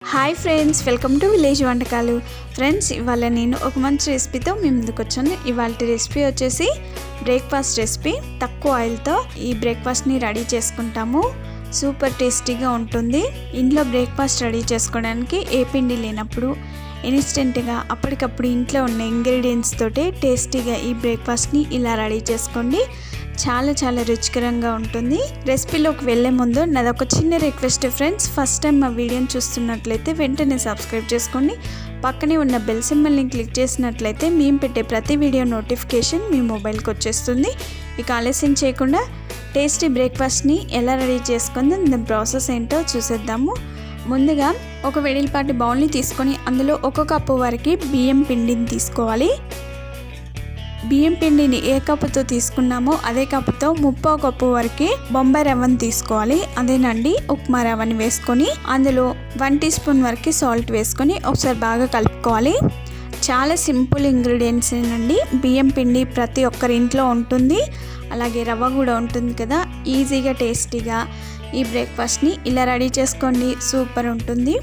Hi friends, welcome to village వంటకాలు. Friends, ఇవాళ నేను ఒక మంచి రెసిపీతో మీ ముందుకు వచ్చాను. ఇవాళ రెసిపీ వచ్చేసి బ్రేక్ఫాస్ట్ రెసిపీ. తక్కువ ఆయిల్తో ఈ బ్రేక్ఫాస్ట్ని రెడీ చేసుకుంటాము. సూపర్ టేస్టీగా ఉంటుంది. ఇంట్లో బ్రేక్ఫాస్ట్ రెడీ చేసుకోవడానికి ఏ పిండి లేనప్పుడు ఇన్స్టెంట్గా అప్పటికప్పుడు ఇంట్లో ఉన్న ఇంగ్రీడియంట్స్ తోటి టేస్టీగా ఈ బ్రేక్ఫాస్ట్ని ఇలా రెడీ చేసుకోండి. చాలా రుచికరంగా ఉంటుంది. రెసిపీలోకి వెళ్ళే ముందు నాదొక చిన్న రిక్వెస్ట్ ఫ్రెండ్స్, ఫస్ట్ టైం మా వీడియోని చూస్తున్నట్లయితే వెంటనే సబ్స్క్రైబ్ చేసుకోండి. పక్కనే ఉన్న బెల్ సింబల్ని క్లిక్ చేసినట్లయితే మేము పెట్టే ప్రతి వీడియో నోటిఫికేషన్ మీ మొబైల్కి వచ్చేస్తుంది. ఇక ఆలస్యం చేయకుండా టేస్టీ బ్రేక్ఫాస్ట్ని ఎలా రెడీ చేసుకుందో దాని ప్రాసెస్ ఏంటో చూసేద్దాము. ముందుగా ఒక వెడల్పాటి బౌల్ని తీసుకొని అందులో 1 కప్పు వరకు బియ్యం పిండిని తీసుకోవాలి. బియ్యం పిండిని ఏ కప్పుతో తీసుకున్నామో అదే కప్పుతో 3/4 కప్పు వరకు బొంబాయి రవ్వని తీసుకోవాలి. అదేనండి ఉప్మా రవ్వని వేసుకొని అందులో 1 టీ స్పూన్ వరకు సాల్ట్ వేసుకొని ఒకసారి బాగా కలుపుకోవాలి. చాలా సింపుల్ ఇంగ్రీడియంట్స్ ఏనండి. బియ్యం పిండి ప్రతి ఒక్కరి ఇంట్లో ఉంటుంది, అలాగే రవ్వ కూడా ఉంటుంది కదా. ఈజీగా టేస్టీగా ఈ బ్రేక్ఫాస్ట్ని ఇలా రెడీ చేసుకోండి. సూపర్ ఉంటుంది.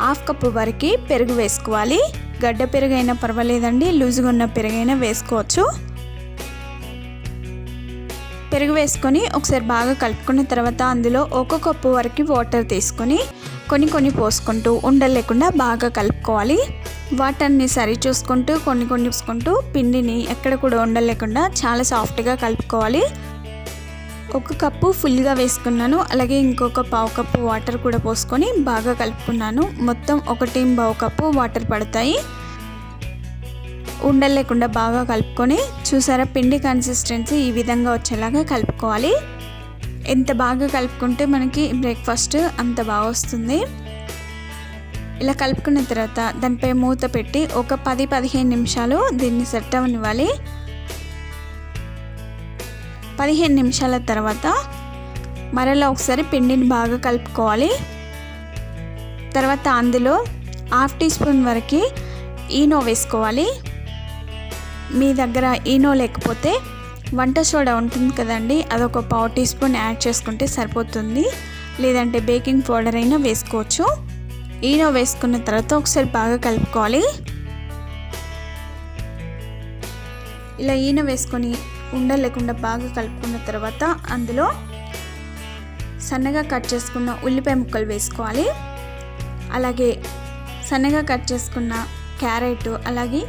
1/2 కప్పు వరకు పెరుగు వేసుకోవాలి. గడ్డ పెరుగైనా పర్వాలేదండి, లూజుగా ఉన్న పెరుగైనా వేసుకోవచ్చు. పెరుగు వేసుకొని ఒకసారి బాగా కలుపుకున్న తర్వాత అందులో 1 కప్పు వరకు వాటర్ తీసుకొని కొన్ని పోసుకుంటూ ఉండలు లేకుండా బాగా కలుపుకోవాలి. వాటర్ని సరి చూసుకుంటూ కొన్ని చూసుకుంటూ పిండిని ఎక్కడ కూడా ఉండలు లేకుండా చాలా సాఫ్ట్గా కలుపుకోవాలి. 1 కప్పు ఫుల్గా వేసుకున్నాను. అలాగే ఇంకొక 1/2 కప్పు వాటర్ కూడా పోసుకొని బాగా కలుపుకున్నాను. మొత్తం 1.25 కప్పు వాటర్ పడతాయి. ఉండలు లేకుండా బాగా కలుపుకొని చూసారా, పిండి కన్సిస్టెన్సీ ఈ విధంగా వచ్చేలాగా కలుపుకోవాలి. ఎంత బాగా కలుపుకుంటే మనకి బ్రేక్ఫాస్ట్ అంత బాగా వస్తుంది. ఇలా కలుపుకున్న తర్వాత దానిపై మూత పెట్టి ఒక 10-15 నిమిషాలు దీన్ని సెట్ అవ్వనివ్వాలి. 15 నిమిషాల తర్వాత మరలా ఒకసారి పిండిని బాగా కలుపుకోవాలి. తర్వాత అందులో 1/2 టీ స్పూన్ వరకు ఈనో వేసుకోవాలి. మీ దగ్గర ఈనో లేకపోతే వంట సోడా ఉంటుంది కదండి, అదొక 1/4 టీ స్పూన్ యాడ్ చేసుకుంటే సరిపోతుంది. లేదంటే బేకింగ్ పౌడర్ అయినా వేసుకోవచ్చు. ఈనో వేసుకున్న తర్వాత ఒకసారి బాగా కలుపుకోవాలి. ఇలా ఈనో వేసుకొని ఉండలు లేకుండా బాగా కలుపుకున్న తర్వాత అందులో సన్నగా కట్ చేసుకున్న ఉల్లిపాయ ముక్కలు వేసుకోవాలి. అలాగే సన్నగా కట్ చేసుకున్న క్యారెట్ అలాగే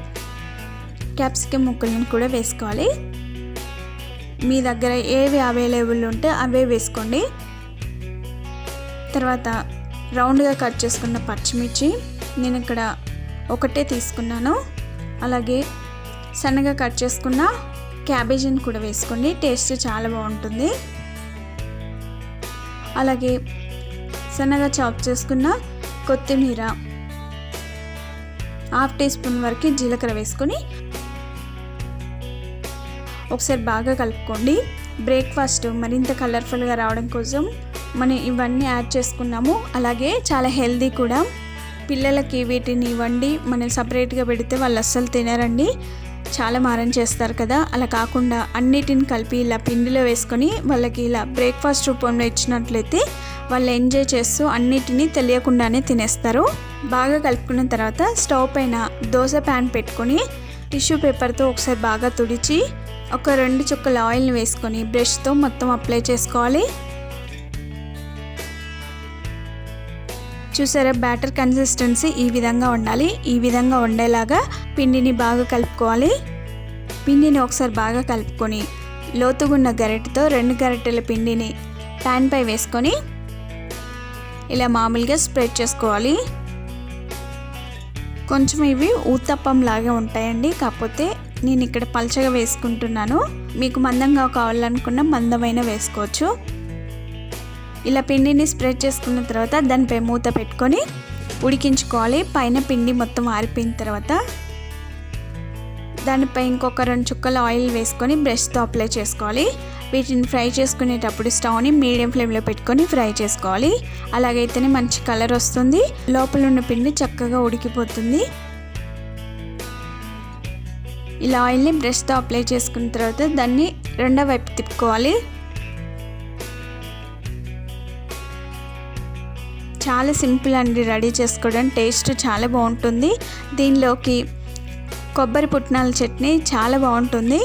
క్యాప్సికమ్ ముక్కలను కూడా వేసుకోవాలి. మీ దగ్గర ఏవి అవైలబుల్ ఉంటే అవే వేసుకోండి. తర్వాత రౌండ్గా కట్ చేసుకున్న పచ్చిమిర్చి నేను ఇక్కడ ఒకటే తీసుకున్నాను. అలాగే సన్నగా కట్ చేసుకున్న క్యాబేజీని కూడా వేసుకోండి, టేస్ట్ చాలా బాగుంటుంది. అలాగే సన్నగా చాప్ చేసుకున్న కొత్తిమీర, 1/2 టీ స్పూన్ వరకు జీలకర్ర వేసుకొని ఒకసారి బాగా కలుపుకోండి. బ్రేక్ఫాస్ట్ మరింత కలర్ఫుల్గా రావడం కోసం మనం ఇవన్నీ యాడ్ చేసుకున్నాము. అలాగే చాలా హెల్దీ కూడా. పిల్లలకి వీటిని వండి మనం సపరేట్గా పెడితే వాళ్ళు అస్సలు తినరండి, చాలా మారం చేస్తారు కదా. అలా కాకుండా అన్నిటిని కలిపి ఇలా పిండిలో వేసుకొని వాళ్ళకి ఇలా బ్రేక్ఫాస్ట్ రూపంలో ఇచ్చినట్లయితే వాళ్ళు ఎంజాయ్ చేస్తూ అన్నిటినీ తెలియకుండానే తినేస్తారు. బాగా కలుపుకున్న తర్వాత స్టవ్ పైన దోశ ప్యాన్ పెట్టుకొని టిష్యూ పేపర్తో ఒకసారి బాగా తుడిచి ఒక 2 చుక్కల ఆయిల్ని వేసుకొని బ్రష్తో మొత్తం అప్లై చేసుకోవాలి. చూసారా, బ్యాటర్ కన్సిస్టెన్సీ ఈ విధంగా ఉండాలి. ఈ విధంగా ఉండేలాగా పిండిని బాగా కలుపుకోవాలి. పిండిని ఒకసారి బాగా కలుపుకొని లోతుగున్న గరిటెతో 2 గరిటెల పిండిని ప్యాన్ పై వేసుకొని ఇలా మామూలుగా స్ప్రెడ్ చేసుకోవాలి. కొంచెం ఇవి ఊతప్పం లాగా ఉంటాయండి, కాకపోతే నేను ఇక్కడ పల్చగా వేసుకుంటున్నాను. మీకు మందంగా కావాలనుకున్న మందమైన వేసుకోవచ్చు. ఇలా పిండిని స్ప్రెడ్ చేసుకున్న తర్వాత దానిపై మూత పెట్టుకొని ఉడికించుకోవాలి. పైన పిండి మొత్తం ఆరిపోయిన తర్వాత దానిపై ఇంకొక 2 చుక్కల ఆయిల్ వేసుకొని బ్రష్తో అప్లై చేసుకోవాలి. వీటిని ఫ్రై చేసుకునేటప్పుడు స్టవ్ని మీడియం ఫ్లేమ్లో పెట్టుకొని ఫ్రై చేసుకోవాలి. అలాగైతేనే మంచి కలర్ వస్తుంది, లోపల ఉన్న పిండి చక్కగా ఉడికిపోతుంది. ఇలా ఆయిల్ని బ్రష్తో అప్లై చేసుకున్న తర్వాత దాన్ని రెండో వైపు తిప్పుకోవాలి. చాలా సింపుల్ అండి రెడీ చేసుకోవడం, టేస్ట్ చాలా బాగుంటుంది. దీనిలోకి కొబ్బరి పుట్నాల చట్నీ చాలా బాగుంటుంది.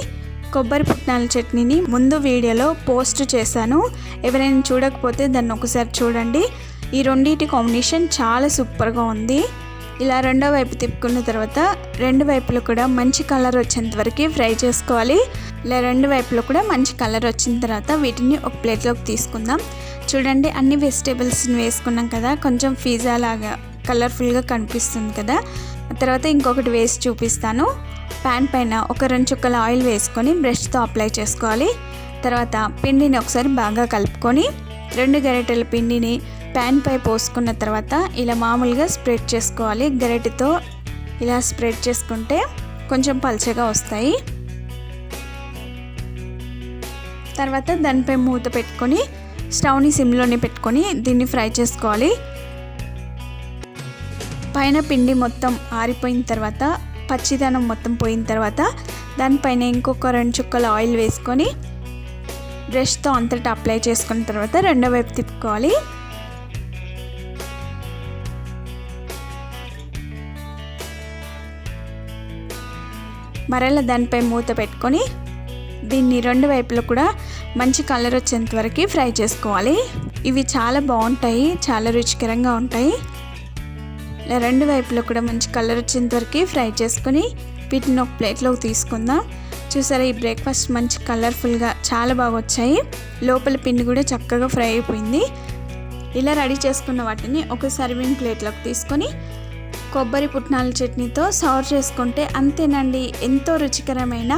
కొబ్బరి పుట్నాల చట్నీని ముందు వీడియోలో పోస్ట్ చేశాను, ఎవరైనా చూడకపోతే దాన్ని ఒకసారి చూడండి. ఈ రెండింటి కాంబినేషన్ చాలా సూపర్గా ఉంది. ఇలా రెండో వైపు తిప్పుకున్న తర్వాత రెండు వైపులు కూడా మంచి కలర్ వచ్చేంత వరకు ఫ్రై చేసుకోవాలి. ఇలా రెండు వైపులు కూడా మంచి కలర్ వచ్చిన తర్వాత వీటిని ఒక ప్లేట్లోకి తీసుకుందాం. చూడండి, అన్ని వెజిటేబుల్స్ని వేసుకున్నాం కదా, కొంచెం పిజ్జా లాగా కలర్ఫుల్గా కనిపిస్తుంది కదా. తర్వాత ఇంకొకటి వేసి చూపిస్తాను. ప్యాన్ పైన ఒక 2 చుక్కల ఆయిల్ వేసుకొని బ్రష్తో అప్లై చేసుకోవాలి. తర్వాత పిండిని ఒకసారి బాగా కలుపుకొని 2 గరిటెల పిండిని ప్యాన్ పై పోసుకున్న తర్వాత ఇలా మామూలుగా స్ప్రెడ్ చేసుకోవాలి. గరిటెతో ఇలా స్ప్రెడ్ చేసుకుంటే కొంచెం పల్చగా వస్తాయి. తర్వాత దానిపై మూత పెట్టుకొని స్టవ్ని సిమ్లోనే పెట్టుకొని దీన్ని ఫ్రై చేసుకోవాలి. పైన పిండి మొత్తం ఆరిపోయిన తర్వాత, పచ్చిదనం మొత్తం పోయిన తర్వాత దానిపైన ఇంకొక 2 చుక్కల ఆయిల్ వేసుకొని బ్రష్తో అంతటా అప్లై చేసుకున్న తర్వాత రెండో వైపు తిప్పుకోవాలి. మరలా దానిపై మూత పెట్టుకొని దీన్ని రెండు వైపులో కూడా మంచి కలర్ వచ్చేంత వరకు ఫ్రై చేసుకోవాలి. ఇవి చాలా బాగుంటాయి, చాలా రుచికరంగా ఉంటాయి. ఇలా రెండు వైపులో కూడా మంచి కలర్ వచ్చేంత వరకు ఫ్రై చేసుకొని వీటిని ఒక ప్లేట్లోకి తీసుకుందాం. చూసారా, ఈ బ్రేక్ఫాస్ట్ మంచి కలర్ఫుల్గా చాలా బాగా వచ్చాయి. లోపల పిండి కూడా చక్కగా ఫ్రై అయిపోయింది. ఇలా రెడీ చేసుకున్న వాటిని ఒక సర్వింగ్ ప్లేట్లోకి తీసుకొని కొబ్బరి పుట్నాల చట్నీతో సర్వ్ చేసుకుంటే అంతేనండి, ఎంతో రుచికరమైన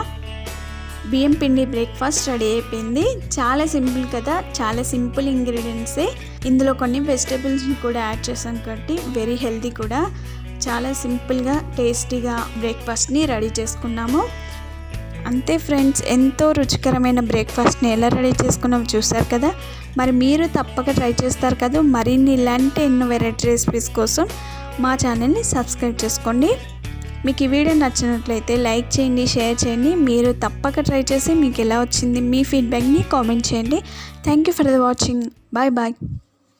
బియ్యం పిండి బ్రేక్ఫాస్ట్ రెడీ అయిపోయింది. చాలా సింపుల్ కదా, చాలా సింపుల్ ఇంగ్రీడియంట్సే. ఇందులో కొన్ని వెజిటేబుల్స్ని కూడా యాడ్ చేసాం కాబట్టి వెరీ హెల్తీ కూడా. చాలా సింపుల్గా టేస్టీగా బ్రేక్ఫాస్ట్ని రెడీ చేసుకున్నాము. అంతే ఫ్రెండ్స్, ఎంతో రుచికరమైన బ్రేక్ఫాస్ట్ని ఎలా రెడీ చేసుకున్నామో చూసారు కదా. మరి మీరు తప్పక ట్రై చేస్తారు కదా. మరిన్ని ఇలాంటి ఎన్నో వెరైటీ రెసిపీస్ కోసం మా ఛానల్ని సబ్స్క్రైబ్ చేసుకోండి. మీకు ఈ వీడియో నచ్చినట్లయితే లైక్ చేయండి, షేర్ చేయండి. మీరు తప్పక ట్రై చేసి మీకు ఎలా వచ్చింది మీ ఫీడ్బ్యాక్ని కామెంట్ చేయండి. Thank you for the watching. Bye bye.